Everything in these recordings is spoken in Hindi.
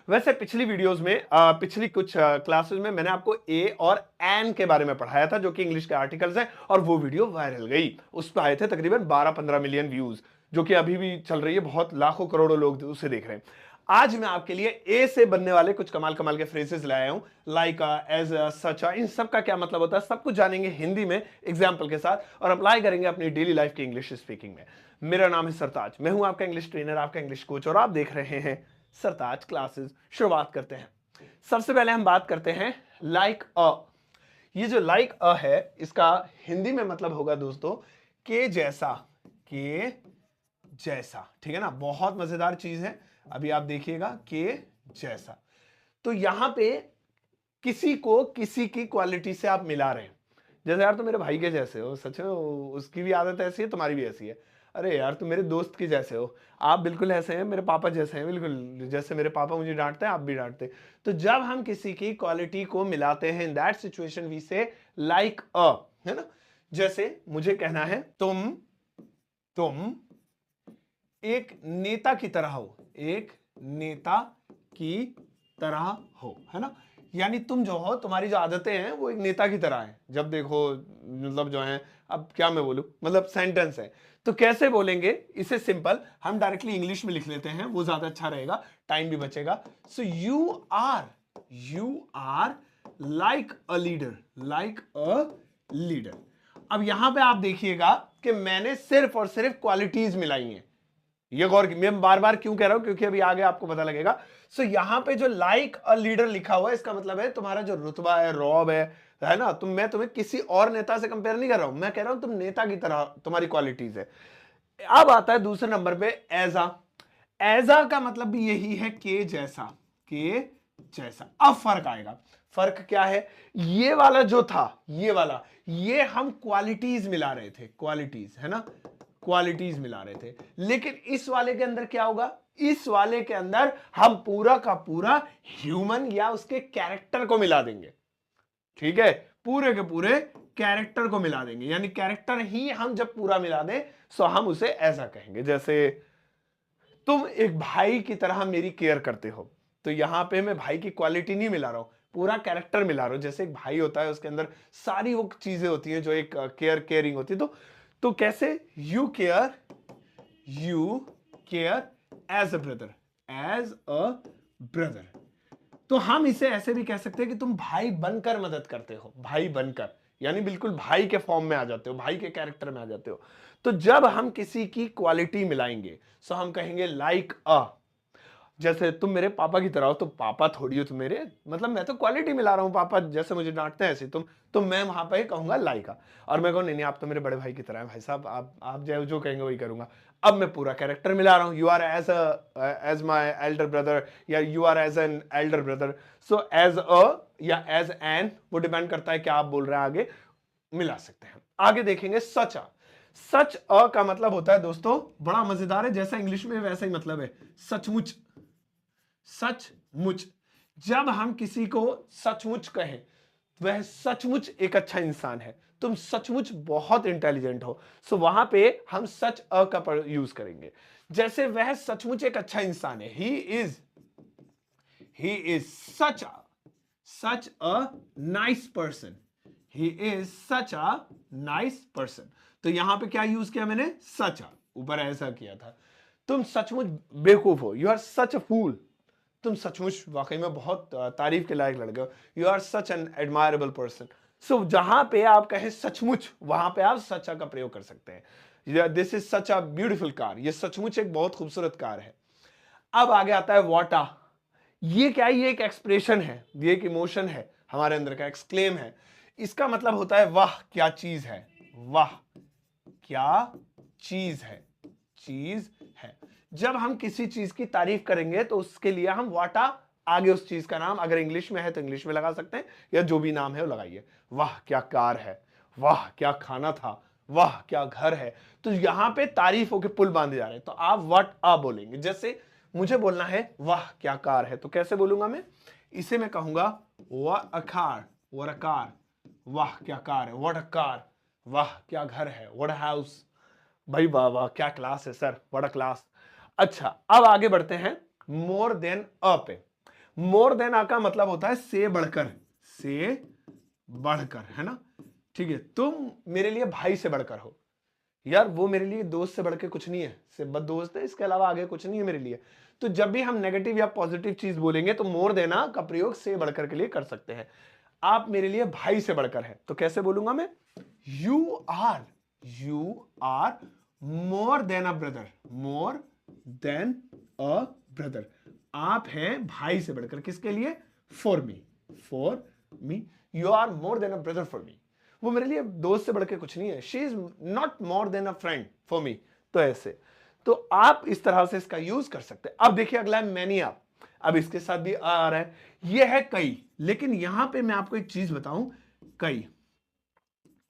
वैसे पिछली वीडियोस में पिछली कुछ क्लासेस में मैंने आपको ए और एन के बारे में पढ़ाया था, जो कि इंग्लिश के आर्टिकल्स हैं, और वो वीडियो वायरल गई। उस पर आए थे तकरीबन 12-15 मिलियन व्यूज, जो कि अभी भी चल रही है, बहुत लाखों करोड़ों लोग उसे देख रहे हैं। आज मैं आपके लिए ए से बनने वाले कुछ कमाल कमाल के फ्रेजेस लाया हूं, लाइक, एज, सच। इन सब का क्या मतलब होता है, सब कुछ जानेंगे हिंदी में एग्जाम्पल के साथ, और अप्लाई करेंगे अपनी डेली लाइफ की इंग्लिश स्पीकिंग में। मेरा नाम है सरताज, मैं हूं आपका इंग्लिश ट्रेनर, आपका इंग्लिश कोच, और आप देख रहे हैं सरताज क्लासेस। शुरुआत करते हैं। सबसे पहले हम बात करते हैं लाइक अ। ये जो लाइक अ है, इसका हिंदी में मतलब होगा दोस्तों के जैसा। के जैसा, ठीक है ना। बहुत मजेदार चीज है, अभी आप देखिएगा, के जैसा। तो यहां पे किसी को किसी की क्वालिटी से आप मिला रहे हैं। जैसे यार तुम मेरे भाई के जैसे हो, सच में उसकी भी आदत ऐसी है, तुम्हारी भी ऐसी है। अरे यार तुम मेरे दोस्त के जैसे हो, आप बिल्कुल ऐसे हैं, मेरे पापा जैसे हैं, बिल्कुल जैसे मेरे पापा मुझे डांटते हैं आप भी डांटते। तो जब हम किसी की क्वालिटी को मिलाते हैं, इन दैट सिचुएशन वी से लाइक अ, है ना। जैसे मुझे कहना है तुम एक नेता की तरह हो, एक नेता की तरह हो, है ना। यानी तुम जो हो, तुम्हारी जो आदतें हैं वो एक नेता की तरह है, जब देखो, मतलब जो है, अब क्या मैं बोलूं, मतलब सेंटेंस है। तो कैसे बोलेंगे इसे, सिंपल, हम डायरेक्टली इंग्लिश में लिख लेते हैं, वो ज्यादा अच्छा रहेगा, टाइम भी बचेगा। So you are like a leader, like a leader. अब यहां पे आप देखिएगा कि मैंने सिर्फ और सिर्फ क्वालिटीज मिलाई हैं। ये गौर, मैं बार बार क्यों कह रहा हूं, क्योंकि अभी आगे आपको पता लगेगा। सो यहां पे जो लाइक अ लीडर लिखा हुआ है, इसका मतलब है तुम्हारा जो रुतबा है, रौब है ना। मैं तुम्हें किसी और नेता से कंपेयर नहीं कर रहा हूं, मैं कह रहा हूं तुम नेता की तरह तुम्हारी क्वालिटीज है। अब आता है दूसरे नंबर पे एजा। एजा का मतलब भी यही है, के जैसा, के जैसा। अब फर्क आएगा। फर्क क्या है, ये वाला जो था, ये वाला, ये हम क्वालिटीज मिला रहे थे, क्वालिटीज, है ना, क्वालिटीज मिला रहे थे। लेकिन इस वाले के अंदर क्या होगा, इस वाले के अंदर हम पूरा का पूरा ह्यूमन या उसके कैरेक्टर को मिला देंगे। ठीक है, पूरे के पूरे कैरेक्टर को मिला देंगे, यानी कैरेक्टर ही हम जब पूरा मिला दें, सो हम उसे ऐसा कहेंगे। जैसे तुम एक भाई की तरह मेरी केयर करते हो, तो यहां पे मैं भाई की क्वालिटी नहीं मिला रहा हूं, पूरा कैरेक्टर मिला रहा हूं। जैसे एक भाई होता है, उसके अंदर सारी वो चीजें होती हैं जो एक केयरिंग होती है। तो कैसे, you care as a brother, as a brother. तो हम इसे ऐसे भी कह सकते हैं कि तुम भाई बनकर मदद करते हो, भाई बनकर, यानी बिल्कुल भाई के फॉर्म में आ जाते हो, भाई के कैरेक्टर में आ जाते हो। तो जब हम किसी की क्वालिटी मिलाएंगे, सो हम कहेंगे लाइक अ। जैसे तुम मेरे पापा की तरह हो, तो पापा थोड़ी हो तुम मेरे, मतलब मैं तो क्वालिटी मिला रहा हूं, पापा जैसे मुझे डांटते हैं ऐसे तुम। तो मैं वहां पे कहूंगा लाइक अ। और मैं कहूँ नहीं नहीं, आप तो मेरे बड़े भाई की तरह है भाई साहब, आप जो कहेंगे वही करूंगा। अब मैं पूरा कैरेक्टर मिला रहा हूं, you are as my elder brother, या you are as an elder brother. So as a या एज एन, वो डिपेंड करता है क्या आप बोल रहे हैं, आगे मिला सकते हैं। आगे देखेंगे सच अ। सच अ का मतलब होता है दोस्तों, बड़ा मजेदार है, जैसा इंग्लिश में वैसा ही मतलब है, सचमुच, सचमुच। जब हम किसी को सचमुच कहें, वह सचमुच एक अच्छा इंसान है, तुम सचमुच बहुत इंटेलिजेंट हो, सो वहां पे हम सच अ का यूज करेंगे। जैसे वह सचमुच एक अच्छा इंसान है, he is such a nice person, he is such a nice person. तो यहां पे क्या यूज किया मैंने, सच अ, ऊपर ऐसा किया था। तुम सचमुच बेवकूफ हो, यू आर सच अ फूल, तुम सचमुच वाकई में बहुत तारीफ के लायक लड़के हो, you are such an admirable person. So जहां पे आप कहें सचमुच, वहां पे आप सच का प्रयोग कर सकते हैं। This is such a beautiful car, ये सचमुच एक बहुत खूबसूरत कार है। अब आगे आता है वाटा। ये क्या है, ये एक एक्सप्रेशन है, ये एक इमोशन है, हमारे अंदर का एक्सक्लेम है। इसका मतलब होता है वाह क्या चीज है, वाह क्या चीज है, चीज है। जब हम किसी चीज की तारीफ करेंगे, तो उसके लिए हम वाटा, आगे उस चीज का नाम, अगर इंग्लिश में है तो इंग्लिश में लगा सकते हैं, या जो भी नाम है वो लगाइए। वाह क्या कार है, वाह क्या खाना था, वाह क्या घर है। तो यहां पे तारीफों के पुल बांधे जा रहे हैं, तो आप व्हाट आ बोलेंगे। जैसे मुझे बोलना है वाह क्या कार है, तो कैसे बोलूंगा मैं, इसे मैं कहूंगा वाह a car, what a car, वाह क्या कार है, व्हाट अ कार, वाह क्या घर है, व्हाट अ हाउस। भाई वाह वाह क्या क्लास है सर, व्हाट अ क्लास। अच्छा, अब आगे बढ़ते हैं मोर देन अ पे। मोर देन आ का मतलब होता है से बढ़कर, से बढ़कर, है ना, ठीक है। तुम मेरे लिए भाई से बढ़कर हो, यार वो मेरे लिए दोस्त से बढ़ के कुछ नहीं है, सिर्फ बस दोस्त है, इसके अलावा आगे कुछ नहीं है मेरे लिए। तो जब भी हम नेगेटिव या पॉजिटिव चीज बोलेंगे तो मोर देना का प्रयोग से बढ़कर के लिए कर सकते हैं। आप मेरे लिए भाई से बढ़कर है, तो कैसे बोलूंगा मैं, you are more than a brother, more than a brother. आप हैं भाई से बढ़कर, किसके लिए, for me you are more than a brother for me. वो मेरे लिए दोस्त से बढ़ के कुछ नहीं है, she is not more than a friend for me. तो ऐसे, तो आप इस तरह से इसका यूज कर सकते हैं। अब देखिए अगला है मैनी आप, अब इसके साथ भी आ रहा है, ये है कई, लेकिन यहां पे मैं आपको एक चीज बताऊं, कई,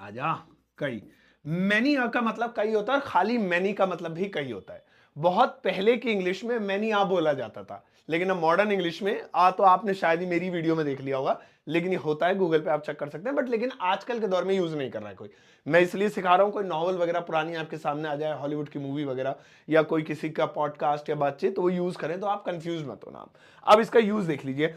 आजा, कई, मैनी का मतलब कई होता है, खाली मैनी का मतलब भी कई होता है। बहुत पहले की इंग्लिश में मैनी आ बोला जाता था, लेकिन अब मॉडर्न इंग्लिश में आ तो आपने शायद ही मेरी वीडियो में देख लिया होगा, लेकिन ये होता है, गूगल पे आप चेक कर सकते हैं, बट लेकिन आजकल के दौर में यूज नहीं कर रहा है कोई। मैं इसलिए सिखा रहा हूं, कोई नॉवल वगैरह पुरानी आपके सामने आ जाए, हॉलीवुड की मूवी वगैरह, या कोई किसी का पॉडकास्ट या बातचीत, तो वो यूज करें, तो आप कंफ्यूज मत होना। अब इसका यूज देख लीजिए।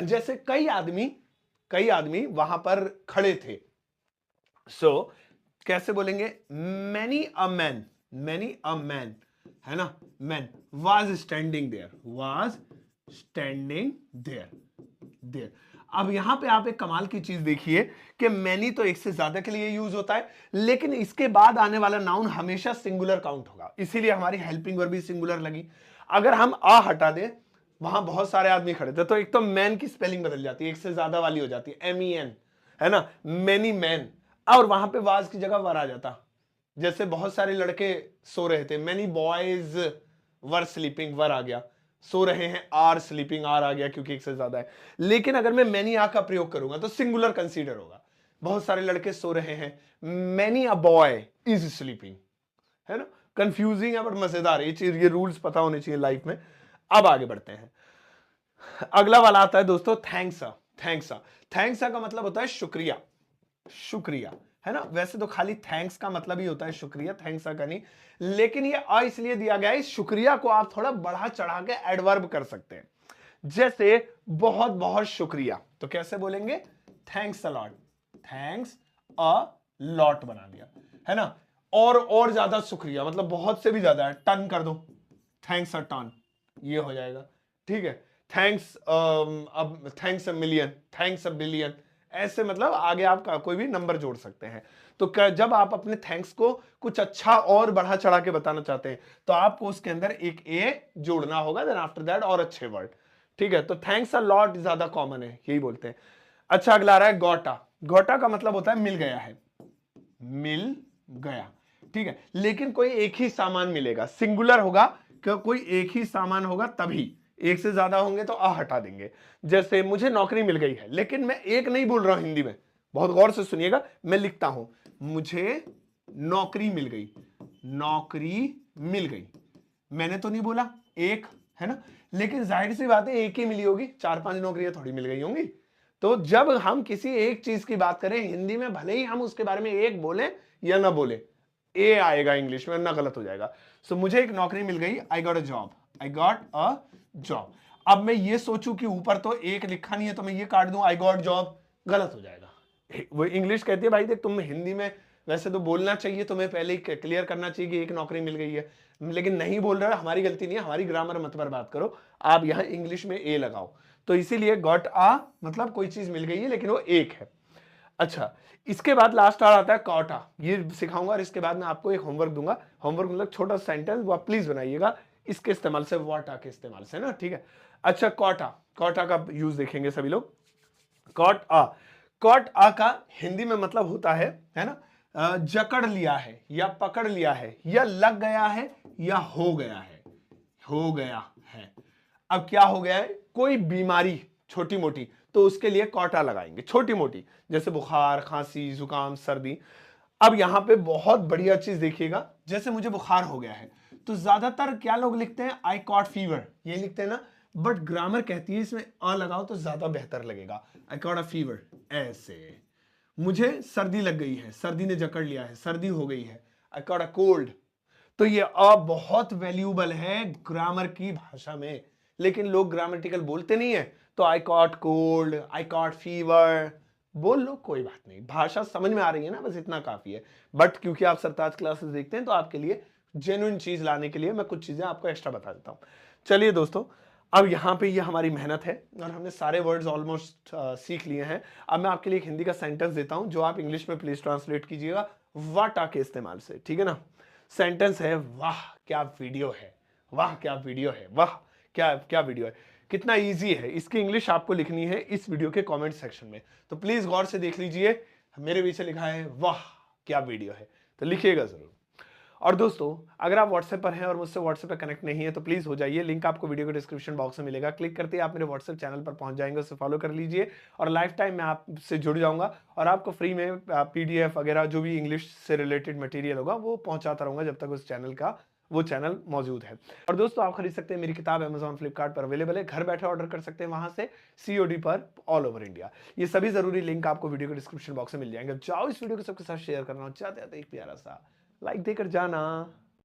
जैसे कई आदमी वहां पर खड़े थे, कैसे बोलेंगे, मैनी अ मैन, है ना, मैन वाज स्टैंडिंग देयर। अब यहां पे आप एक कमाल की चीज देखिए कि मैनी तो एक से ज्यादा के लिए यूज होता है, लेकिन इसके बाद आने वाला नाउन हमेशा सिंगुलर काउंट होगा, इसीलिए हमारी हेल्पिंग वर्ब भी सिंगुलर लगी। अगर हम आ हटा दें, वहां बहुत सारे आदमी खड़े थे, तो एक तो मैन की स्पेलिंग बदल जाती है, एक से ज्यादा वाली हो जाती है, MEN, है ना, मैनी मैन, और वहां पे वाज की जगह वर आ जाता। जैसे बहुत सारे लड़के सो रहे थे, मैनी बॉयज वर स्लीपिंग, वर आ गया, सो रहे हैं, आर स्लीपिंग, आर आ गया क्योंकि एक से ज्यादा है। लेकिन अगर मैं मैनी आ का प्रयोग करूंगा तो सिंगुलर कंसीडर होगा, बहुत सारे लड़के सो रहे हैं, many a boy is sleeping, है ना। कंफ्यूजिंग है बट मजेदार, ये चीज, ये रूल्स पता होने चाहिए लाइफ में। अब आगे बढ़ते हैं, अगला वाला आता है दोस्तों, थैंक्स का मतलब होता है शुक्रिया, है ना। वैसे तो खाली थैंक्स का मतलब ही होता है शुक्रिया, थैंक्स का नहीं, लेकिन ये अ इसलिए दिया गया है, इस शुक्रिया को आप थोड़ा बढ़ा चढ़ा के एडवर्ब कर सकते हैं। जैसे बहुत बहुत शुक्रिया, तो कैसे बोलेंगे, thanks a lot, thanks a lot बना दिया, है ना। और ज्यादा शुक्रिया मतलब बहुत से भी ज्यादा है, टन कर दो, थैंक्स अ टन, ये हो जाएगा, ठीक है। Thanks a million, thanks a billion, ऐसे मतलब आगे आप कोई भी नंबर जोड़ सकते हैं। तो जब आप अपने थैंक्स को कुछ अच्छा और बढ़ा चढ़ा के बताना चाहते हैं, तो आपको उसके अंदर एक ए जोड़ना होगा, देन आफ्टर दैट और अच्छे वर्ड, ठीक है। तो थैंक्स अ लॉट ज्यादा कॉमन है, यही बोलते हैं। अच्छा अगला आ रहा है गोटा का मतलब होता है मिल गया है, मिल गया, ठीक है। लेकिन कोई एक ही सामान मिलेगा, सिंगुलर होगा, कोई एक ही सामान होगा तभी, एक से ज्यादा होंगे तो आ हटा देंगे। जैसे मुझे नौकरी मिल गई है, लेकिन मैं एक नहीं बोल रहा हूं हिंदी में, बहुत गौर से सुनिएगा, मैं लिखता हूं, मुझे नौकरी मिल गई, नौकरी मिल गई, मैंने तो नहीं बोला एक, है ना, लेकिन जाहिर सी बात है एक ही मिली होगी, 4-5 नौकरियां थोड़ी मिल गई होंगी। तो जब हम किसी एक चीज की बात करें हिंदी में, भले ही हम उसके बारे में एक बोले या ना बोले, ए आएगा इंग्लिश में, ना गलत हो जाएगा। सो मुझे एक नौकरी मिल गई, आई गॉट अ जॉब। अब मैं ये सोचूं कि ऊपर तो एक लिखा नहीं है, तो मैं ये काट दूं आई गॉट जॉब, गलत हो जाएगा। वो इंग्लिश कहती है भाई देख, तुम हिंदी में वैसे तो बोलना चाहिए, तुम्हें पहले ही क्लियर करना चाहिए कि एक नौकरी मिल गई है, लेकिन नहीं बोल रहे, हमारी गलती नहीं है, हमारी ग्रामर मत बर्बाद करो, आप यहां इंग्लिश में ए लगाओ। तो इसीलिए गॉट आ मतलब कोई चीज मिल गई है, लेकिन वो एक है। अच्छा, इसके बाद लास्ट आता है कॉटा, ये सिखाऊंगा और इसके बाद मैं आपको एक होमवर्क दूंगा। होमवर्क मतलब छोटा सेंटेंस, वो आप प्लीज बनाइएगा इसके इस्तेमाल से, वाटा के इस्तेमाल से ना, ठीक है। अच्छा कॉटा का यूज देखेंगे सभी लोग। कॉट आ का हिंदी में मतलब होता है ना, जकड़ लिया है या पकड़ लिया है या लग गया है या हो गया है। अब क्या हो गया है, कोई बीमारी छोटी मोटी, तो उसके लिए कॉटा लगाएंगे, छोटी मोटी, जैसे बुखार, खांसी, जुकाम, सर्दी। अब यहां पे बहुत बढ़िया चीज देखिएगा, जैसे मुझे बुखार हो गया है, तो ज्यादातर क्या लोग लिखते हैं, आई कॉट फीवर, ये लिखते हैं ना, बट ग्रामर कहती है इसमें अ लगाओ तो ज्यादा बेहतर लगेगा, आई कॉट अ फीवर। ऐसे मुझे सर्दी लग गई है, सर्दी ने जकड़ लिया है, सर्दी हो गई है, आई कॉट अ कोल्ड। तो ये अ बहुत वैल्यूबल है ग्रामर की भाषा में, लेकिन लोग ग्रामेटिकल बोलते नहीं है, तो आई कॉट कोल्ड, आई कॉट फीवर बोल लो, कोई बात नहीं, भाषा समझ में आ रही है ना, बस इतना काफी है। बट क्योंकि आप सरताज क्लासेस देखते हैं तो आपके लिए जेन्युइन चीज लाने के लिए मैं कुछ चीजें आपको एक्स्ट्रा बता देता हूं। चलिए दोस्तों, अब यहाँ पे ये हमारी मेहनत है और हमने सारे वर्ड्स ऑलमोस्ट सीख लिए हैं। अब मैं आपके लिए एक हिंदी का सेंटेंस देता हूं जो आप इंग्लिश में प्लीज ट्रांसलेट कीजिएगा वाटा के इस्तेमाल से, ठीक है ना। सेंटेंस है, वाह क्या वीडियो है, वाह क्या वीडियो है, वाह क्या क्या वीडियो है। कितना इजी है, इसकी इंग्लिश आपको लिखनी है इस वीडियो के कमेंट सेक्शन में, तो प्लीज गौर से देख लीजिए। मेरे पीछे लिखा है वाह क्या वीडियो है, तो लिखिएगा जरूर। और दोस्तों, अगर आप व्हाट्सएप पर हैं और मुझसे व्हाट्सएप पर कनेक्ट नहीं है तो प्लीज हो जाइए, लिंक आपको वीडियो के डिस्क्रिप्शन बॉक्स में मिलेगा, क्लिक करते ही आप मेरे व्हाट्सएप चैनल पर पहुंच जाएंगे, उसे फॉलो कर लीजिए और लाइफ टाइम मैं आपसे जुड़ जाऊंगा और आपको फ्री में पीडीएफ वगैरह जो भी इंग्लिश से रिलेटेड मटेरियल होगा वो पहुंचाता रहूंगा जब तक उस चैनल का वो चैनल मौजूद है। और दोस्तों, आप खरीद सकते हैं मेरी किताब Amazon फ्लिपकार्ट पर अवेलेबल है, घर बैठे ऑर्डर कर सकते हैं वहां से सीओडी पर ऑल ओवर इंडिया। ये सभी जरूरी लिंक आपको वीडियो के डिस्क्रिप्शन बॉक्स में मिल जाएंगे। जाओ इस वीडियो को सबके साथ शेयर करना, चाहते हैं एक प्यारा सा लाइक देकर जाना।